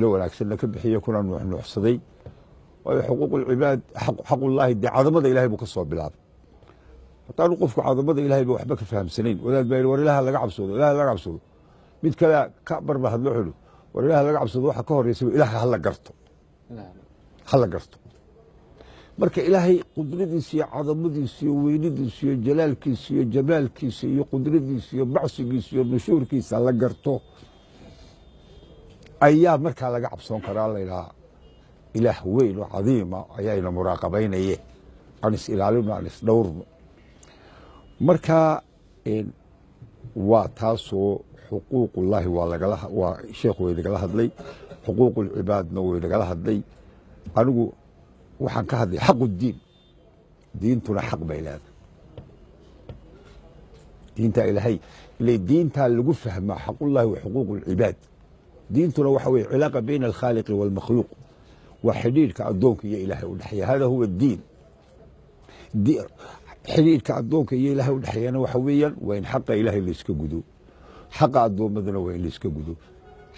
لو أكسلنا كبحية كنا نحصدي وحقوق العباد حق الله دي عظمة إلهي بكسر بالعب قالوا قفك عظمة إلهي بوحبك فهم سنين ولا تبين وريلها لقى عبسود لا لقى عبسود ميت كلا كبر بهذا حلو وريلها لقى عبسود وحا كهر يسوي إلهي هلا قرطه هلا قرطه marka ilaahay qudradiisa iyo cadamadiisa iyo weynadiisa iyo jalaalkiisa iyo jamaalkiisa iyo qudradiisa iyo bacsigiisa iyo nushuurkiisa la garto ayaa markaa laga cabsoon karaa la ilaaha ilaah weyn oo cadiima ayayna muraaqabaynaye aan is ilaalino aan is dhowrno marka waa taasoo xuquuqullaahi waa sheekhu way nagala hadlay xuquuqul cibaadna way nagala hadlay anigu waxaan ka hadlay xaqu diin diintuna xaq bay leedahay diinta ilaahay ilay diintaa lagu fahmaa xaqullaahi wa xuquuqu lcibaad diintuna waxa weye cilaaqa bayna alkhaaliqi waalmakhluuq waa xidhiidhka addoonka iyo ilaahay u dhexeeya hada huwa diin xidhiidhka addoonka iyo ilaahay u dhexeeyana waxa weeyaan waa in xaqa ilaahay layska gudo xaqa addoommadana waa in layska gudo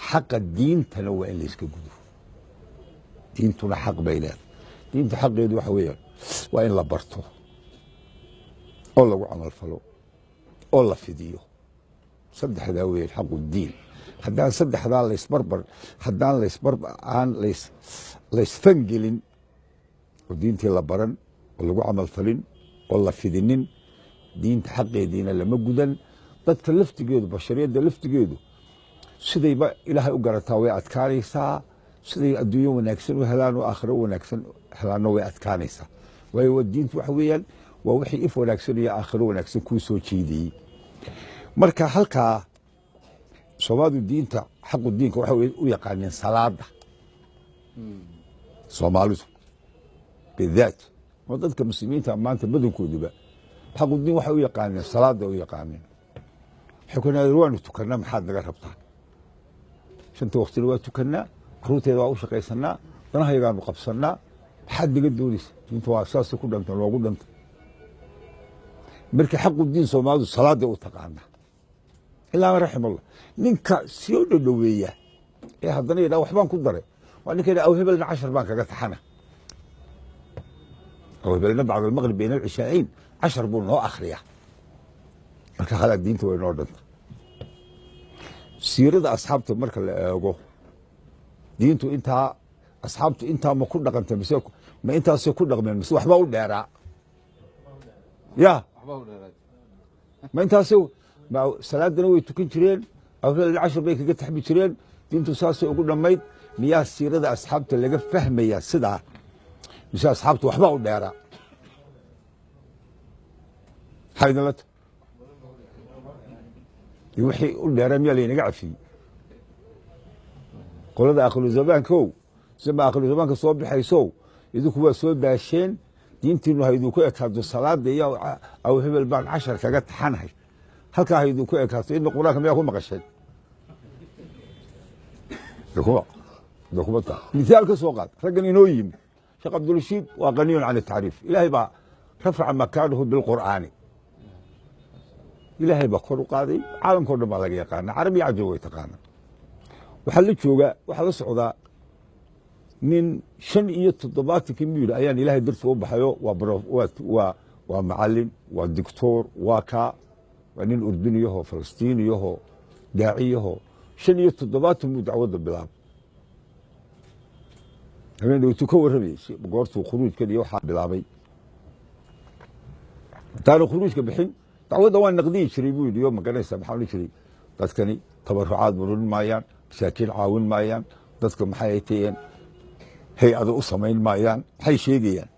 xaqa diintana waa in layska gudo diintuna xaq bay leedahay diinta xaqeedu waxa weeyaan waa in la barto oo lagu camal falo oo la fidiyo saddexdaa weeyaan xaqu diin haddaan saddexdaa laysbarbar haddaan aan laysfangelin oo diintii la baran oo lagu camal falin oo la fidinin diinta xaqeediina lama gudan dadka laftigeedu bashariyadda laftigeedu sidayba ilaahay u garataa way adkaanaysaa siday adduunyo wanaagsan u helaan oo aakhiro wanaagsan helaanna way adkaanaysaa waayo diintu waxa weeyaan waa wixii if wanaagsan iyo aakhiro wanaagsan kuu soo jeediyey marka halkaa soomaalidu diinta xaqu diinka waxa u yaqaaneen salaada soomaalidu bidaat oo dadka muslimiinta maanta badankooduba xaqu diin waxay u yaqaaneen salaada u yaqaaneen waxay ku yidhahdeen waanu tukannaa maxaad naga rabtaa shanta waqtina waa tukannaa caruurteeda waa u shaqaysanaa danahayagaanu qabsannaa maxaad naga doonaysa diinta waa saasay ku dhanta loogu dhanta marka xaqu diin soomaalidu salaaday u taqaanaa ilaa man raximallah ninka soo dhadhoweeya ee haddana yidhaha waxbaan ku daray waa ninka yidhaha aw hebelna 10 baan kaga taxana aw hebelna bacda almaqrib bayna alcishaa'iin 10 buu noo akhriyaa marka khalaa diinta way noo dhanta siirada asxaabta marka la eego diintu intaa asxaabtu intaa ma ku dhaqanta mise ma intaasay ku dhaqmeen mise waxba u dheeraa ya ma intaasay salaadana way tukan jireen awrada 10 bay kaga taxbi jireen diintu saasay ugu dhammayd miyaa siirada asxaabta laga fahmaya sidaa mise asxaabtu waxba u dheeraa haydalata wixii u dheeraa miyaa laynaga cafiyey qolada akhlu zamaankow sima akhlu zamaanka soo bixaysow idinku waa soo daasheen diintiinu haydinku ekaado salaada iyo aw hebel baan 10 kaga taxanahay halkaa haydinku ekaato in quraanka miyaa ku maqasheen dokuba misaal ka soo qaad raggan inoo yimi sheekh cabdulrashiid waa qaniyun can tacriif ilaahay baa rafaca makaanahu bilqur'aani ilaahay baa kor u qaaday caalamkao dhan baa laga yaqaana carabi iyo cajab way taqaana waxaa la joogaa waxaa la socdaa nin 75 miyir ayaan ilaahay darti u baxayo waa macallin waa dictor waa kaa waa nin urduniyahoo falastiiniyahoo daaciyahoo 75 muu dacwadda bilaab habeen dhowtuu ka warramayay goortuu khuruujkan iyo waxaa bilaabay intaanu khuruujka bixin dacwadda waa naqdiyi jiray buu yidhi oo maganaysa maxaa odhan jiray dadkani tabarucaad mururin maayaan masaakiin caawin maayaan dadka maxay tayeen hay-ado u samayn maayaan maxay sheegayaan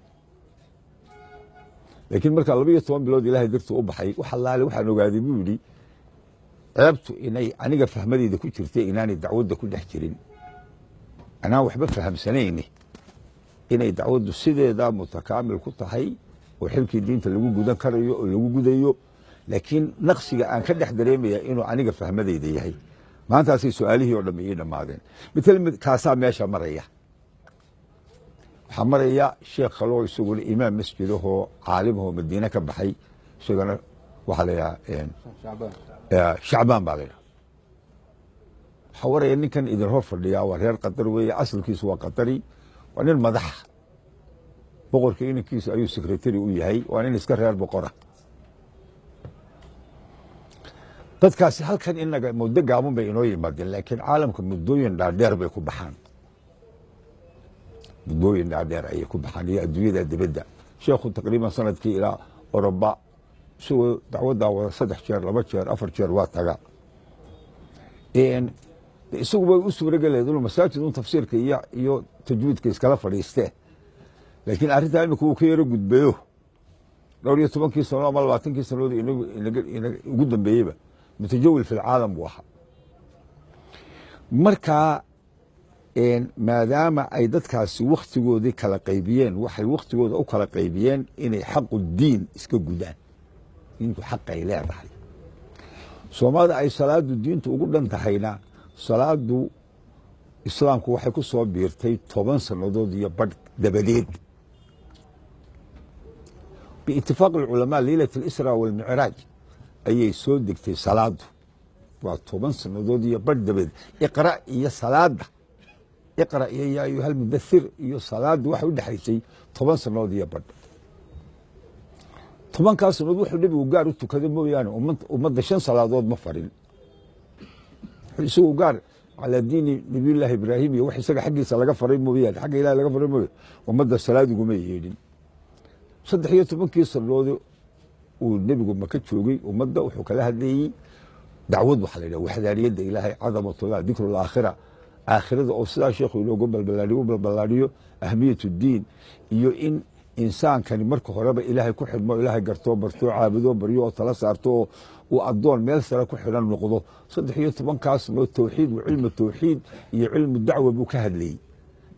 laakiin markaa 12 bilood ilaahay dartuu u baxay wax allaale waxaan ogaaday buu yidhi ceebtu inay aniga fahmadeyda ku jirtay inaanay dacwadda ku dhex jirin anaan waxba fahamsanayni inay dacwaddu sideedaa mutakaamil ku tahay oo xilkii diinta lagu gudan karayo oo lagu gudayo laakiin naqsiga aan ka dhex dareemaya inuu aniga fahmadeyda yahay maantaasay su-aalihii oo dhammi ii dhammaadeen mid kaasaa meesha maraya waxaa maraya sheekh kaloo isaguna imaam masjidahoo caalimahoo madiine ka baxay isagana waxaa la yidhaha shacbaan baa la yidhaha حواري إن كان إذا هو فرديا ورير قطر ويا أصل كيس وقطري وأنا المدح بقول كأن كيس أيو سكرتيري وياي وأنا نسكر رير بقرة dadkaasi halkan inaga muddo gaaban bay inoo yimaadeen laakiin caalamka muddooyin dhaadheer bay ku baxaan muddooyin dhaadheer ayay ku baxaan iyo adduunyada dibadda sheekhu taqriiban sanadkii ilaa Oroba isagoo dacwadda wada 3 jeer 2 jeer 4 jeer waa taga isagu way u suuragaleed inuu masaajid uu tafsiirka iyo tajwiidka iskala fadhiistee laakiin arrinta imika uu ka yaro gudbayo dhowr iyo 10 sano ama 20 sano ugu dambeeyayba متجول في العالم واحد marka maadaama ay dadkaasi waqtigoodii kala qaybiyeen waxay waqtigooda u kala qaybiyeen inay xaqu diin iska gudaan intu xaq ay leedahay Soomaalida ay salaadu diintu ugu dhan tahayna salaadu islaamku waxay ku soo biirtay 10 sanadood iyo badh dabadeed باتفاق العلماء ليلة الإسراء والمعراج ayay soo degtay salaadu waa 10 sanadood iyo badh dabadeed iqra iyo salaada iqra iyo ayuha almudaththir iyo salaadu waxa u dhaxaysay 10 sanadood iyo badh 10 kaas sanadood wuxuu nabigu gaar u tukaday mooyaane ummadda 5 salaadood ma farin isagoo gaar على دين نبي الله إبراهيم وحي سجى حقي سلقة فريم مويان حقي لا لقى فريم مويان ومدى الصلاة قميين صدحية ممكن يصلوا والنبي قم كتشوقي ومدى وحكى لها دي دعوة بحلنا وحدانية إلهي عظمة الله ذكر الآخرة آخرة أوصلا شيخ يقول قبل بالبلاريو أهمية الدين يو إن إنسان كان مركو هربا إلهي كحد ما إلهي قرطو برتو عابدو بريو طلس عرطو وأدون ميلسرة كحدا نقضو صدحية طبعا كاسم التوحيد وعلم التوحيد يا علم الدعوة بوكهد لي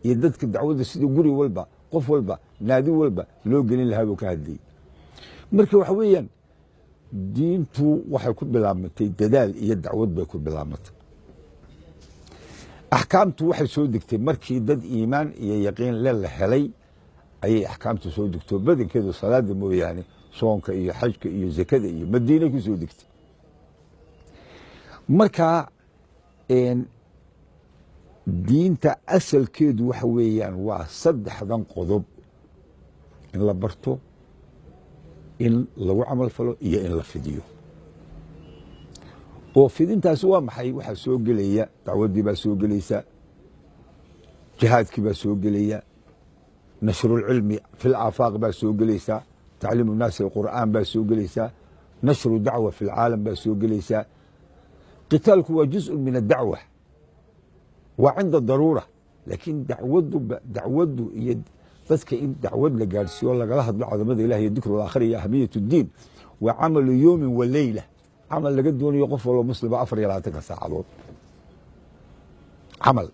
يددك الدعوة دي سيدي قري والبا قف والبا نادي والبا لو قلين لها بوكهد لي مركو وحويا دينتو waxay ku bilaabmatay dadaal iyo dacwad bay ku bilaabmatay ahkaamtu waxay soo degtay markii dad iimaan iyo yaqiin la helay ayay ahkaamtu soo degto badankeedu salaada mooyaane soonka iyo xajka iyo zakada iyo madiina ku soo degtay marka diinta asalkeedu waxa weeyaan waa saddexdan qodob in la barto in lagu camal falo iyo in la fidiyo oo fidintaas waa maxay waxa soo galaya dacwadii baa soo galaysa jihaadkii baa soo galaya nashrul ilmi fil afaq baa soo galaysa تعليم الناس القرآن بس سوقليسا نشر دعوة في العالم بس سوقليسا قتالك هو جزء من الدعوة وعند الضرورة لكن دعوته يد بس كإن دعوة لجالسي والله قالها بعظمة الله الذكر والآخرة أهمية الدين وعمل يوم والليلة عمل لقد دون يقف ولا مسلم أفر يلاتك ساعة عمل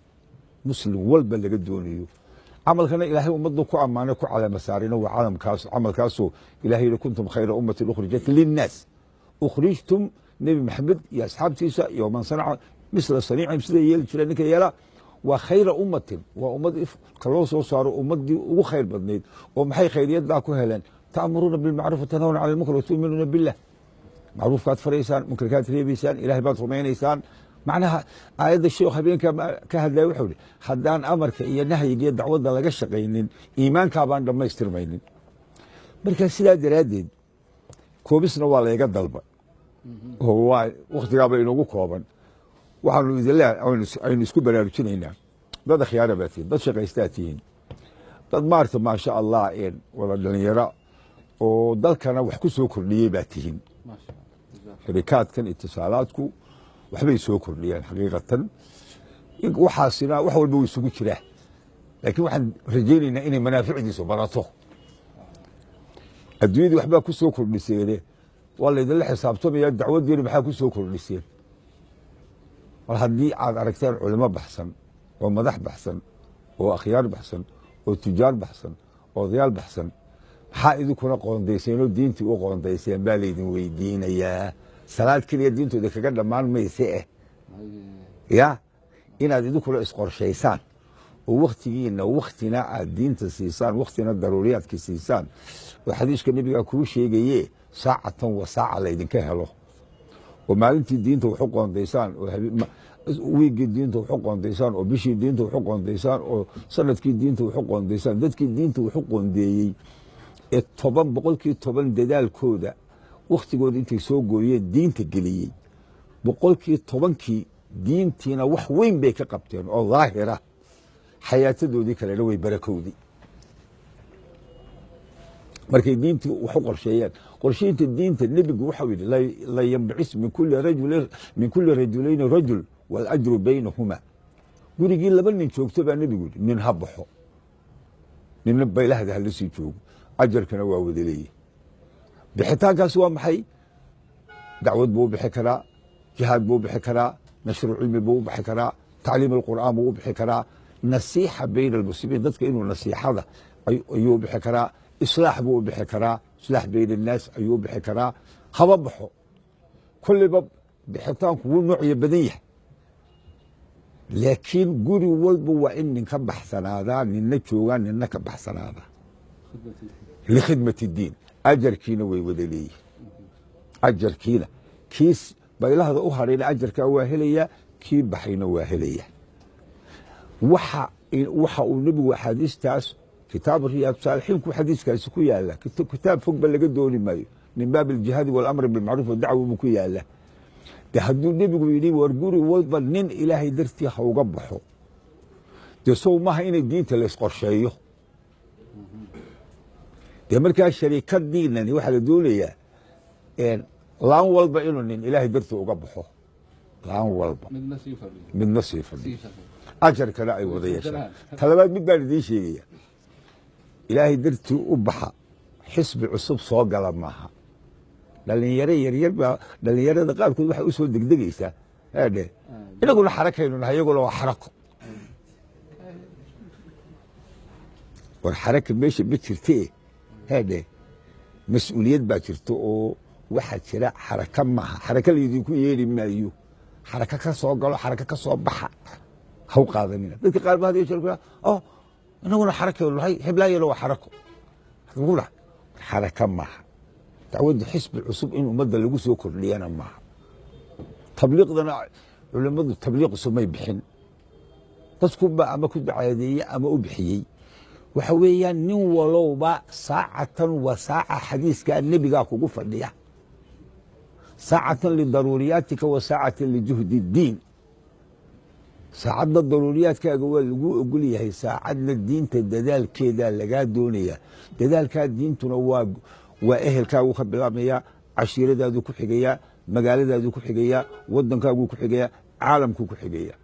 مسلم والبل لقد دون عمل كان إلهي ومضوا كو أمانة كو على مسارنا وعالم كاس عمل كاسو إلهي لكنتم خير أمة أخرجت للناس أخرجتم نبي محمد يا أصحاب تيسا يوم صنع مثل الصنيع مثل يلي لأنك يلا وخير أمة وأمة كلوس وصاروا أمة دي وخير بدنيد ومحي خيريات داكو هلان تأمرون بالمعروف وتنهون على المنكر وتؤمنون بالله معروف كات فريسان منكر كات ريبيسان إلهي بات رمينيسان معناها آيات الشيخ حبين كهذا وحولي حدان أمرك إيا نهي يجي دعوة لغا شقينين إيمان كابان لما يسترمينين مركز سيدا درادين كوبسنا والله يقد دلبا هو وقت قابل إنه كوبان وحنو إذا الله عين اسكو برارجين هنا ضد خيارة باتين ضد شقيستاتين ضد مارت ما شاء الله إين ولا دلنيرا وضد كان وحكو سوكر ليه باتين شركات كان اتصالاتكو waxbay soo kordhiyaan xaqiiqatan waxaasina wax walba way isugu jiraa laakiin waxaan rajaynaynaa inay manaaficdiisu barato adduunyadii waxbaa ku soo kordhiseene waa laydinla xisaabtamaya dacwadeena maxaa ku soo kordhiseen mar haddii aad aragteen culimo baxsan oo madax baxsan oo akhyaar baxsan oo tujaar baxsan oo odayaal baxsan maxaa idinkuna qoondayseen oo diintii u qoondayseen baa laydin weydiinayaa salaad kaliya diintooda kaga dhammaan mayse ya inaad idinkuna isqorshaysaan oo waktina aad diinta siisaan waktina daruuriyaadka siisaan oo xadiiska nebiga kuu sheegaye saacatan wa saaca laydinka helo ومالنتي دينته وحقون ديسان ويجي دينته وحقون ديسان وبشي دينته وحقون ديسان وسندكي دينته وحقون ديسان ددكي دينته وحقون ديي الطبان بقولكي طبان ددال كودا وقتigood intay soo gooyeen diinta geliyay boqolkii 10kii diintiina wax weyn bay ka qabteen oo zaahira xayaatadoodii kale way barakowdi markay diintu wax u qorsheeyeen qorsheynta diinta nabigu waxa yiri la yab'is min kulli rajulayn rajul wal ajru baynahuma gurigii laba nin joogto baa nabigu nin habaxo nin baylaha hal si joogo ajarkana waa wadaleeyay bixitaankaas waa maxay dacwad buu bixi karaa jihaad buu bixi karaa nashru cilmi buu bixi karaa tacliim alqur'aan buu bixi karaa nasiixa bayna almuslimiin dadka inuu nasiixada ayuu bixi karaa islaax buu bixi karaa islaax bayna annaas ayuu bixi karaa haba baxo kulliba bixitaanku wuu noocyo badan yahay laakiin guri walba waa in nin ka baxsanaadaa ninna joogaa ninna ka baxsanaadaa likhidmati diin ajarkiina way wada leeyihin ajarkiina kiis baylahda u harayna ajarkaa waa helayaa kii baxayna waa helayaa waxa uu nebigu axaadiistaas kitaab riyaad saalixiinku xadiiskaasi ku yaala kitaab fog ba laga dooni maayo min baab aljihaadi walamri bilmacruuf wadacwa buu ku yaala de hadduu nebigu yidhi war guri walba nin ilaahay dartii ha uga baxo dee sow maaha inay diinta la isqorsheeyo dee markaa shariikadiinani waxaa la doonayaa laan walba inuu nin ilaahay dartii uga baxo laan walba midna sii fadhiyo ajarkana ay wada yeeshaan talabaad mid baan idiin sheegaya ilaahay dartii u baxa xisbi cusub soo gala maaha dhalinyaro yaryar baa dhalinyarada qaarkood waxay u soo degdegaysaa haadhe inaguna xarakaynu nahay iyaguna waa xarako war xaraka meesha ma jirtee haadhe mas-uuliyad baa jirta oo waxaa jira xaraka maaha xaraka laydinku yeeri maayo xaraka ka soo galo xaraka ka soo baxa ha u qaadanina dadka qaar baa hadii jeer oh inaguna xarakaynu nahay heblaayana waa xarako xaraka maaha dacwadda xisbi cusub in ummadda lagu soo kordhiyana maaha tabliiqdana culimmadu tabliiq cusub may bixin dadkuba ama ku dacaadeeye ama u bixiyey waxa weeyaan nin walowba saacatan wa saaca xadiiskaa nebigaa kugu fadhiya saacatan lidaruuriyaatika wa saacatan lijuhdi diin saacadda daruuriyaadkaaga waa lagu ogol yahay saacadna diinta dadaalkeedaa lagaa doonaya dadaalkaa diintuna waa ehelkaagu ka bilaabmaya cashiiradaadu ku xigayaa magaaladaadu ku xigayaa waddankaaguu ku xigayaa caalamkuu ku xigayaa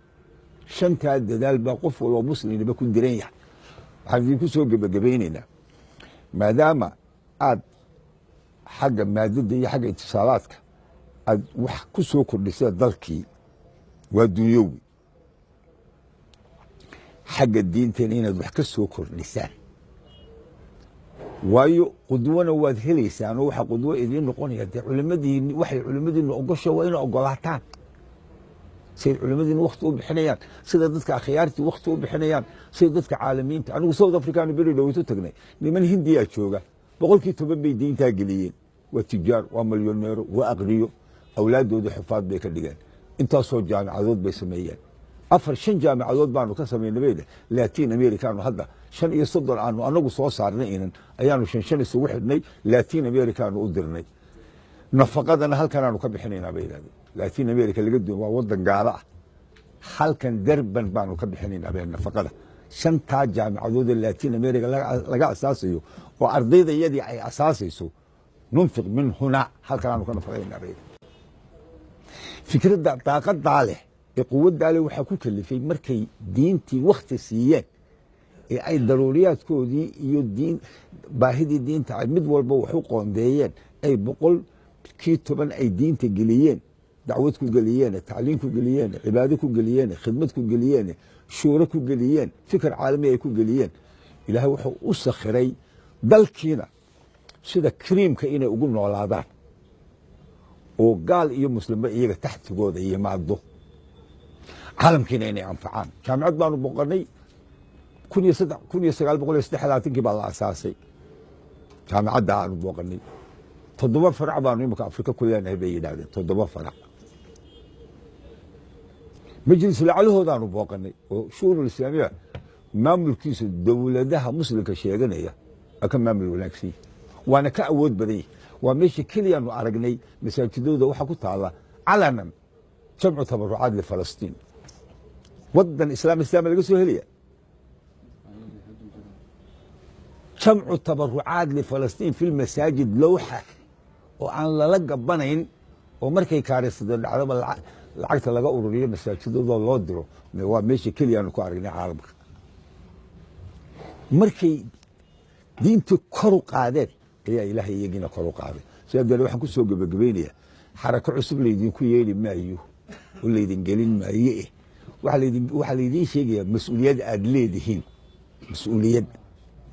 shantaa dadaal baa qof waloo muslimniba ku diran yahay waxaan idinku soo gebagabaynaynaa maadaama aad xagga maadada iyo xagga itisaalaadka aad wax ku soo kordhiseen dalkii waa dunyowi xagga diinteena inaad wax ka soo kordhisaan waayo qudwana waad helaysaan oo waxa qudwo idiin noqonaya dee culimadiini waxay culimadiinu ogosha waa inay ogolaataan siday culimadiinu wakti u bixinayaan sida dadka akhyaartii wakti u bixinayaan sida dadka caalamiinta anigu south africanu beri dhoweytu tagnay niman hindiyaa jooga 10% bay diintaa geliyeen waa tijaar waa milyoneero waa aqriyo awlaadooda xufaad bay ka dhigeen intaasoo jaamicadood bay sameeyeen 4-5 jaamicadood baanu ka sameynay Latin Americaanu hadda 35 aanu anagu soo saarnay inan ayaanu 5 isugu xidhnay Latin Americaanu u dirnay nafaqadana halkan aanu ka bixinaynaa bay yiraahdeen Latin America laga duwan waa wadan gaala ah halkan darban baanu ka bixinaynaa bay nafaqada 5 jaamicadood Latin America laga asaasayo oo ardayda yadii ay asaasayso nunfiq min huna halkan aanu ka nafaqaynaa bay fikradda daaqada leh quwadda ale waxaa ku kalifay markay diintii wakti siiyeen ee ay daruuriyaadkoodii iyo baahidii diinta ay mid walba wax u qoondeeyeen ay 10% ay diinta geliyeen dacwad ku geliyeen tacliin ku geliyeen cibaado ku geliyeen khidmad ku geliyeen shuuro ku geliyeen fikir caalami ay ku geliyeen ilaahay wuxuu u sakhiray dalkiina sida kariimka inay ugu noolaadaan oo gaal iyo muslimba iyaga taxtigooda yimaado caalamkiina inay anfacaan jaamacad baanu boqonay 1933 baa la asaasay jaamacadda aanu boqonay 7 farac baanu imika Afrika ku leenahay bay yidhaahdeen 7 farac majlis lacalahoodaanu booqanay oo shuurul islaamiya maamulkiisu dowladaha muslimka sheeganaya ka maamul wanaagsan waana ka awood badan yahay waa meesha keliyaanu aragnay masaajidooda waxa ku taala calanan jamcu tabarucaad lifalastiin wadan islaam laga soo helaya jamcu tabarucaad lifalastiin fi lmasaajid lowxa oo aan lala gabanayn oo markay kaarisado dhacdaba lacagta laga ururiyo masaajidooda loo diro waa meesha keliyaanu ku aragnay caalamka markay diinta kor u qaadeen ayaa ilaahay iyagiina kor u qaaday sidaa darteed waxaan ku soo gabagabaynayaa xarako cusub laydinku yeeli maayo oo laydin gelin maaye waxaa laydiin sheegayaa mas-uuliyad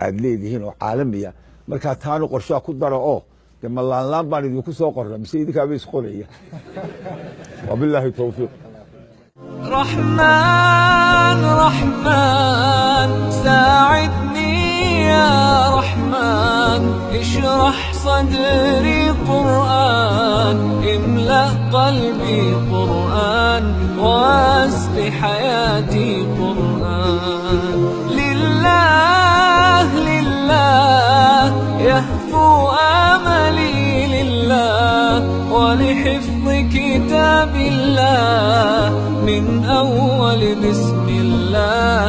aad leedihiin oo caalamiya markaa taanu qorshaa ku daro oo de mallaanlaan baan idinku soo qorna mise idinkaaba isqoraya wabilaahi towfiiq رحمن رحمن ساعدني يا رحمن اشرح صدري قرآن املأ قلبي قرآن واسق حياتي قرآن لله لله يهفو آملي لله ولحفظ كتاب الله من أول بسم الله